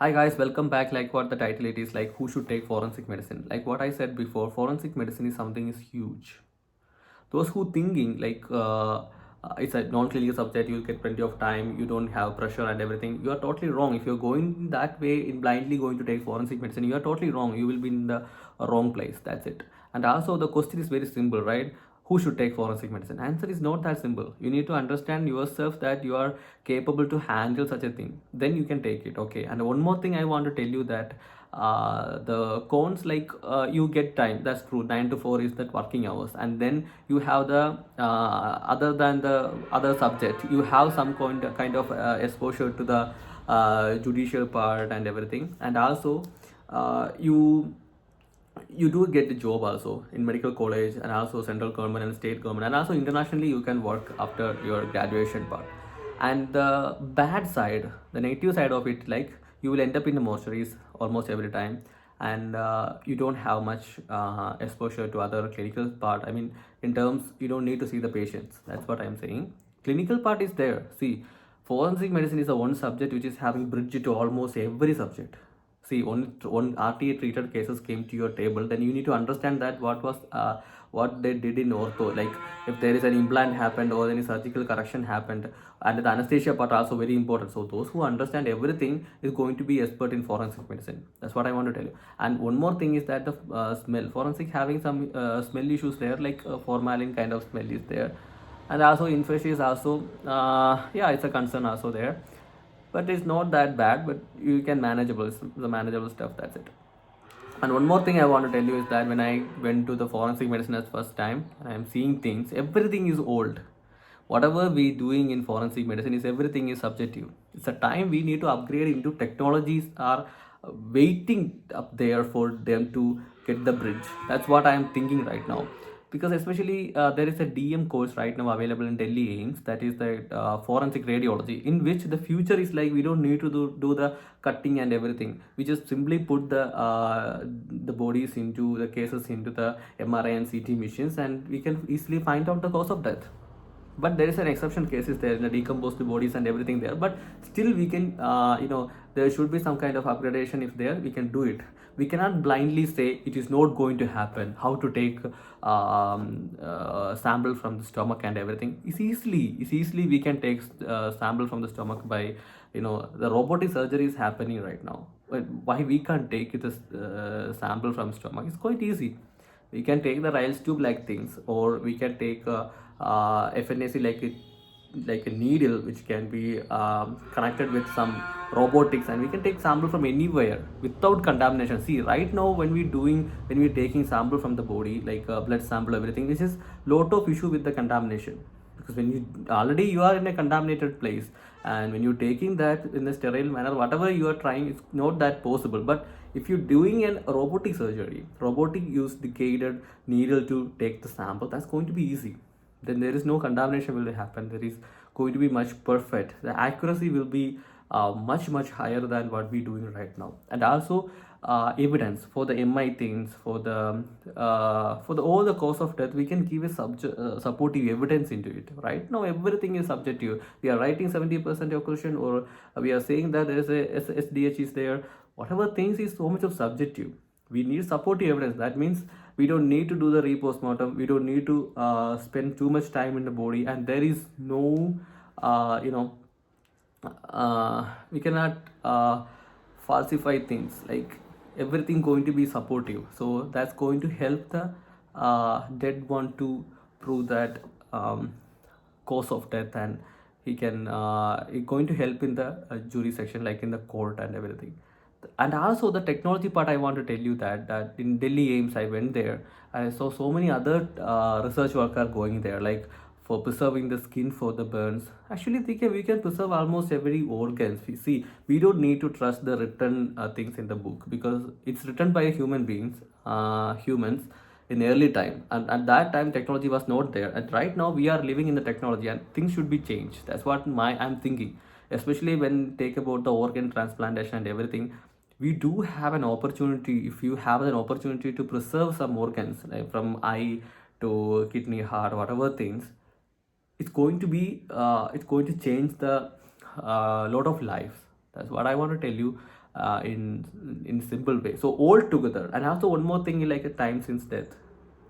Hi guys, welcome back. Like what the title it is, like who should take forensic medicine. Like what I said before, forensic medicine is something is huge. Those who thinking it's a non-clinical subject, you'll get plenty of time, you don't have pressure and everything. You are totally wrong. If you're going that way in blindly going to take forensic medicine, you are totally wrong. You will be in the wrong place. That's it. And also the question is very simple, right? Who should take forensic medicine? Answer is not that simple. You need to understand yourself that you are capable to handle such a thing, then you can take it. Okay, and one more thing I want to tell you that the cons, like you get time, that's true, 9 to 4 is that working hours, and then you have the other than the other subject, you have some kind of exposure to the judicial part and everything. And also you do get the job also in medical college, and also central government and state government, and also internationally you can work after your graduation part. And the bad side, the negative side of it, like you will end up in the mortuaries almost every time, and you don't have much exposure to other clinical part. I mean, in terms, you don't need to see the patients. That's what I'm saying. Clinical part is there. See, forensic medicine is the one subject which is having bridge to almost every subject. See, one RTA treated cases came to your table, then you need to understand that what they did in ortho, like if there is an implant happened or any surgical correction happened, and the anesthesia part also very important. So those who understand everything is going to be expert in forensic medicine. That's what I want to tell you. And one more thing is that the smell, forensic having some smell issues there, like formalin kind of smell is there, and also infectious also. Yeah, it's a concern also there, but it's not that bad, but you can manageable. It's the manageable stuff. That's it. And one more thing I want to tell you is that when I went to the forensic medicine as first time, and I'm seeing things, everything is old. Whatever we doing in forensic medicine is everything is subjective. It's a time we need to upgrade into technologies are waiting up there for them to get the bridge. That's what I am thinking right now, because especially there is a DM course right now available in Delhi AIMS, that is the forensic radiology, in which the future is like we don't need to do the cutting and everything. We just simply put the bodies into the cases into the MRI and CT machines, and we can easily find out the cause of death. But there is an exception cases there in the decomposed bodies and everything there, but still we can there should be some kind of upgradation. If there, we can do it. We cannot blindly say it is not going to happen. How to take sample from the stomach and everything is easily we can take sample from the stomach by, the robotic surgery is happening right now. But why we can't take it as sample from stomach? It's quite easy. We can take the Riles tube like things, or we can take FNAC like a needle which can be connected with some robotics, and we can take sample from anywhere without contamination. See, right now when we're taking sample from the body, like blood sample, everything, this is lot of issue with the contamination, because when you already you are in a contaminated place, and when you're taking that in a sterile manner, whatever you are trying, it's not that possible. But if you're doing an robotic surgery, robotic use the guided needle to take the sample, that's going to be easy. Then there is no contamination will happen. There is going to be much perfect. The accuracy will be much higher than what we're doing right now. And also evidence for the MI things, for the all the cause of death, we can give a supportive evidence into it. Right now everything is subjective. We are writing 70% of question, or we are saying that there is a SDH is there. Whatever things is so much of subjective. We need supportive evidence. That means we don't need to do the repostmortem. We don't need to spend too much time in the body, and there is no uh, you know we cannot falsify things, like everything going to be supportive. So that's going to help the dead one to prove that cause of death, and he can it going to help in the jury section, like in the court and everything. And also the technology part, I want to tell you that in Delhi AIMS I went there, I saw so many other research work are going there, like for preserving the skin for the burns. Actually we can preserve almost every organs. We see, we don't need to trust the written things in the book, because it's written by human beings, humans, in early time, and at that time technology was not there. And right now we are living in the technology, and things should be changed. That's what I'm thinking. Especially when take about the organ transplantation and everything, we do have an opportunity. If you have an opportunity to preserve some organs, like from eye to kidney, heart, whatever things, it's going to change the lot of lives. That's what I want to tell you. in simple way. So all together. And also one more thing, like a time since death.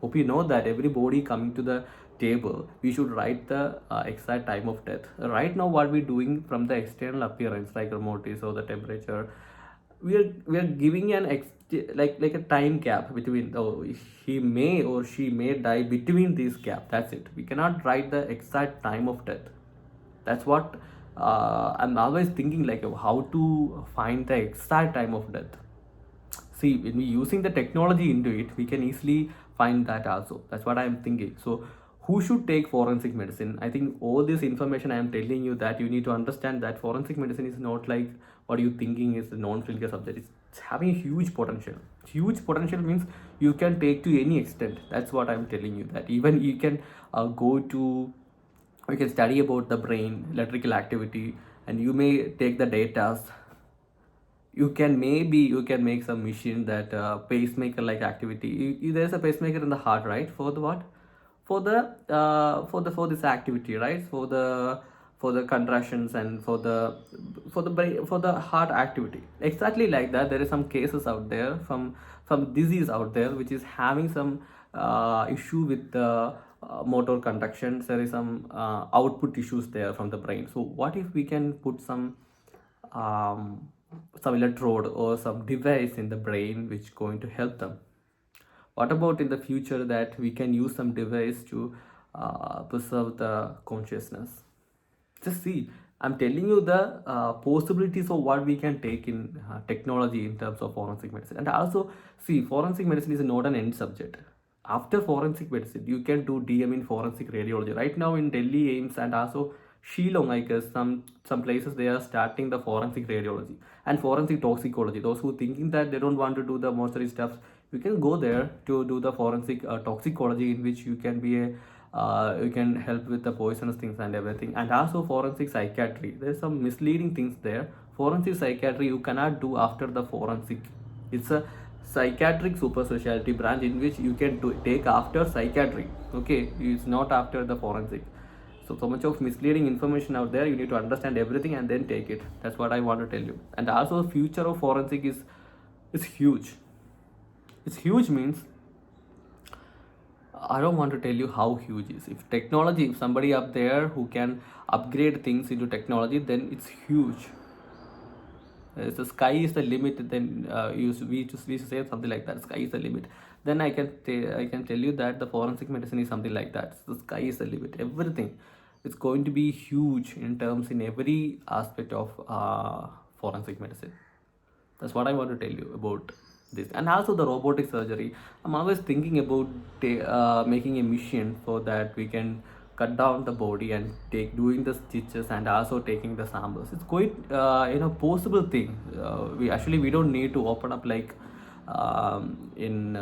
Hope you know that everybody coming to the table, we should write the exact time of death. Right now, what we're doing from the external appearance, like remote or the temperature, we are giving an like a time gap between, oh, he may or she may die between this gap. That's it. We cannot write the exact time of death. That's what I'm always thinking, like how to find the exact time of death. See, when we using the technology into it, we can easily find that also. That's what I am thinking. So who should take forensic medicine? I think all this information I am telling you, that you need to understand that forensic medicine is not like what you thinking is a non-clinical subject. It's having a huge potential. Huge potential means you can take to any extent. That's what I'm telling you, that even you can go to, you can study about the brain electrical activity, and you may take the data. You can, maybe you can make some machine that pacemaker like activity. There's a pacemaker in the heart, right? For the what? For the for this activity, right? For the contractions, and for the brain, for the heart activity, exactly like that. There is some cases out there, from disease out there, which is having some issue with the motor conductions. There is some output issues there from the brain. So what if we can put um, some electrode or some device in the brain which going to help them? What about in the future that we can use some device to preserve the consciousness? Just see, I'm telling you the possibilities of what we can take in technology in terms of forensic medicine. And also, see, forensic medicine is not an end subject. After forensic medicine, you can do DM in forensic radiology. Right now in Delhi, AIMS, and also Shillong, I guess some places they are starting the forensic radiology and forensic toxicology. Those who thinking that they don't want to do the mortuary stuff, you can go there to do the forensic toxicology, in which you can be a you can help with the poisonous things and everything. And also forensic psychiatry, there's some misleading things there. Forensic psychiatry you cannot do after the forensic. It's a psychiatric super specialty branch in which you can take after psychiatry. Okay, it's not after the forensic. So much of misleading information out there. You need to understand everything and then take it. That's what I want to tell you. And also future of forensic is huge. It's huge means, I don't want to tell you how huge it is. If technology, if somebody up there who can upgrade things into technology, then it's huge. The sky is the limit. Then we say something like that. Sky is the limit. Then I can tell you that the forensic medicine is something like that. The sky is the limit. Everything, it's going to be huge in terms in every aspect of forensic medicine. That's what I want to tell you about this. And also the robotic surgery. I'm always thinking about making a machine for that we can cut down the body and take doing the stitches and also taking the samples. It's quite possible thing. We don't need to open up like in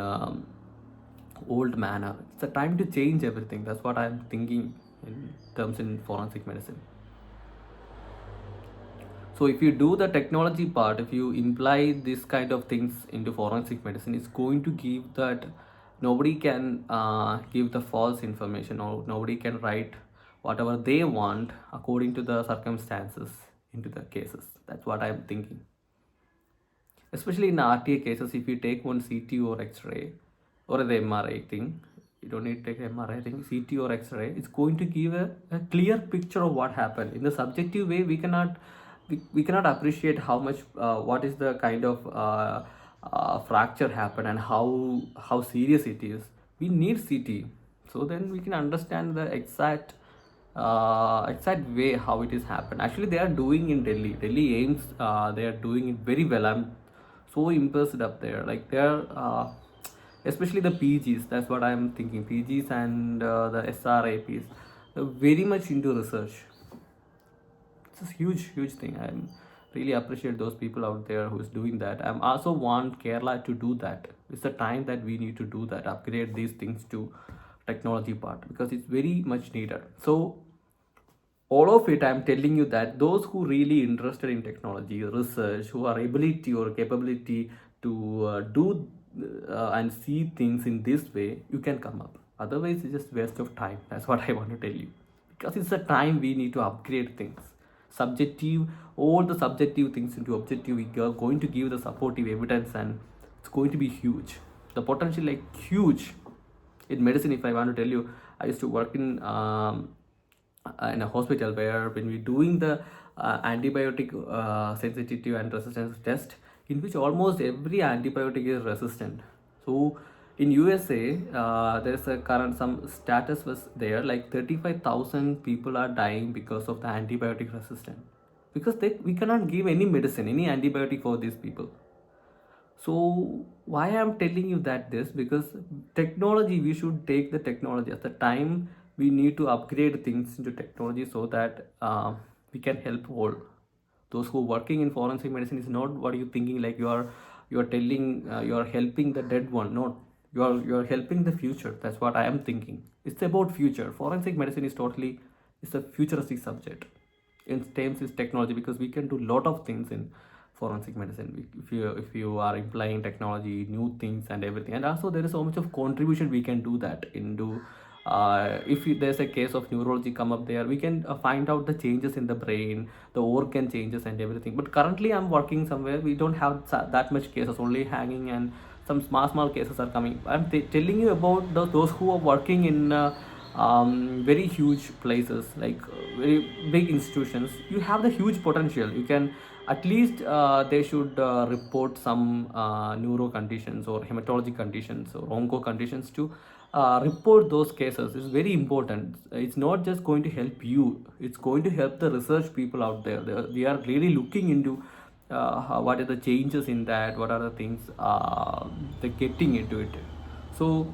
old manner. It's a time to change everything. That's what I'm thinking in terms in forensic medicine. So if you do the technology part, if you imply this kind of things into forensic medicine, it's going to give that nobody can give the false information, or nobody can write whatever they want according to the circumstances into the cases. That's what I'm thinking. Especially in RTA cases, if you take one CT or X-ray or the MRI thing, you don't need to take MRI thing, CT or X-ray, it's going to give a clear picture of what happened. In the subjective way, we cannot appreciate how much what is the kind of fracture happened and how serious it is. We need CT, so then we can understand the exact way how it is happened. Actually, they are doing in Delhi AIMS. They are doing it very well. I'm so impressed up there. Like they are especially the PGs. That's what I'm thinking. PGs and the SRAPs, very much into research. It's a huge thing. I'm really appreciate those people out there who's doing that. I also want Kerala to do that. It's the time that we need to do that, upgrade these things to technology part, because it's very much needed. So all of it, I'm telling you that those who really interested in technology research, who are ability or capability to do and see things in this way, you can come up. Otherwise it's just waste of time. That's what I want to tell you, because it's a time we need to upgrade things. subjective, all the subjective things into objective. We are going to give the supportive evidence, and it's going to be huge. The potential, like, huge. In medicine, if I want to tell you, I used to work in a hospital where when we're doing the antibiotic sensitivity and resistance test, in which almost every antibiotic is resistant. So in USA, there's a current some status was there, like 35,000 people are dying because of the antibiotic resistant, because we cannot give any medicine, any antibiotic for these people. So why I'm telling you that this, because technology, we should take the technology at the time. We need to upgrade things into technology so that we can help all those who are working in forensic medicine. Is not what you thinking, like you are telling, you are helping the dead one. No, you are helping the future. That's what I am thinking. It's about future. Forensic medicine is totally, it's a futuristic subject in terms is technology, because we can do lot of things in forensic medicine. If you are implying technology, new things and everything, and also there is so much of contribution we can do that into. There's a case of neurology come up there, we can find out the changes in the brain, the organ changes and everything. But currently I'm working somewhere, we don't have that much cases, only hanging and some small cases are coming. I'm telling you about those who are working in very huge places, like very big institutions. You have the huge potential. You can at least they should report some neuro conditions or hematology conditions or onco conditions to report those cases. Is very important. It's not just going to help you, it's going to help the research people out there. We are really looking into what are the changes in that, what are the things they're getting into it. So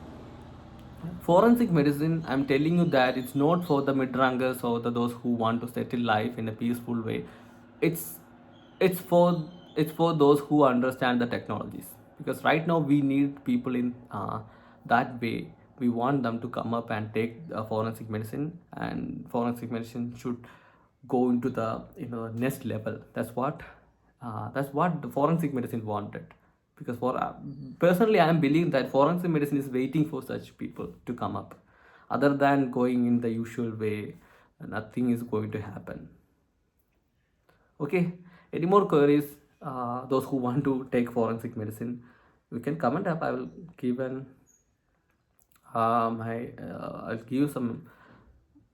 forensic medicine, I'm telling you that it's not for the mid-rankers or those who want to settle life in a peaceful way. it's it's for it's for those who understand the technologies, because right now we need people in that way. We want them to come up and take forensic medicine, and forensic medicine should go into the next level. That's what the forensic medicine wanted. Because for personally, I am believing that forensic medicine is waiting for such people to come up. Other than going in the usual way, nothing is going to happen. Okay, any more queries? Those who want to take forensic medicine, you can comment up. I will give I'll give some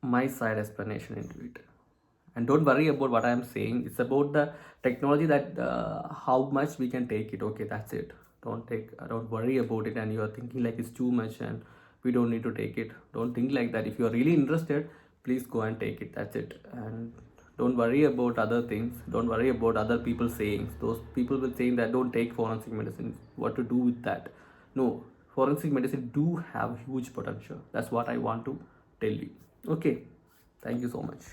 my side explanation into it. And don't worry about what I'm saying. It's about the technology, that how much we can take it. Okay, that's it. Don't worry about it. And you are thinking like it's too much and we don't need to take it. Don't think like that. If you are really interested, please go and take it. That's it. And don't worry about other things. Don't worry about other people saying. Those people will saying that don't take forensic medicine. What to do with that? No, forensic medicine do have huge potential. That's what I want to tell you. Okay, thank you so much.